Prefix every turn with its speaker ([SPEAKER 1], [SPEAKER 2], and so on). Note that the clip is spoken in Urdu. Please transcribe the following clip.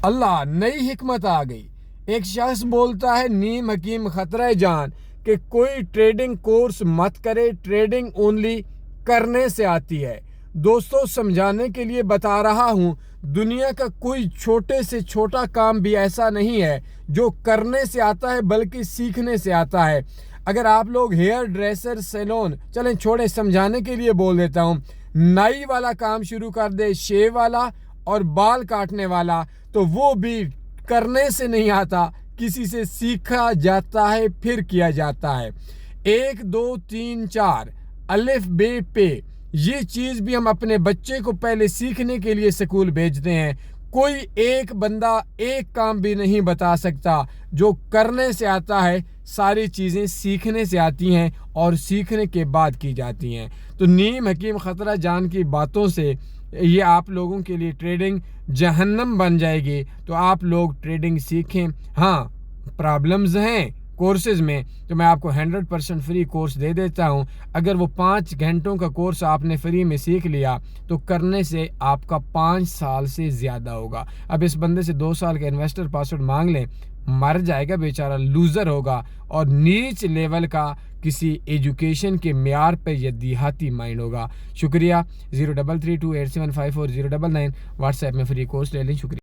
[SPEAKER 1] اللہ نئی حکمت آ گئی. ایک شخص بولتا ہے نیم حکیم خطرہ جان کہ کوئی ٹریڈنگ کورس مت کرے، ٹریڈنگ اونلی کرنے سے آتی ہے. دوستو سمجھانے کے لیے بتا رہا ہوں، دنیا کا کوئی چھوٹے سے چھوٹا کام بھی ایسا نہیں ہے جو کرنے سے آتا ہے بلکہ سیکھنے سے آتا ہے. اگر آپ لوگ ہیئر ڈریسر، سیلون، چلیں چھوڑے سمجھانے کے لیے بول دیتا ہوں، نائی والا کام شروع کر دے، شیو والا اور بال کاٹنے والا، تو وہ بھی کرنے سے نہیں آتا، کسی سے سیکھا جاتا ہے پھر کیا جاتا ہے. 1 2 3 4 الف بے پے، یہ چیز بھی ہم اپنے بچے کو پہلے سیکھنے کے لیے سکول بھیجتے ہیں. کوئی ایک بندہ ایک کام بھی نہیں بتا سکتا جو کرنے سے آتا ہے. ساری چیزیں سیکھنے سے آتی ہیں اور سیکھنے کے بعد کی جاتی ہیں. تو نیم حکیم خطرہ جان کی باتوں سے یہ آپ لوگوں کے لیے ٹریڈنگ جہنم بن جائے گی. تو آپ لوگ ٹریڈنگ سیکھیں. ہاں پرابلمز ہیں کورسز میں، تو میں آپ کو 100% فری کورس دے دیتا ہوں. اگر وہ 5 گھنٹوں کا کورس آپ نے فری میں سیکھ لیا تو کرنے سے آپ کا 5 سال سے زیادہ ہوگا. اب اس بندے سے 2 سال کا انویسٹر پاسورڈ مانگ لیں، مر جائے گا بیچارہ، لوزر ہوگا اور نیچ لیول کا کسی ایجوکیشن کے معیار پہ یہ دیہاتی مائنڈ ہوگا. شکریہ. 0332875409 واٹس ایپ میں فری کورس لے لیں. شکریہ.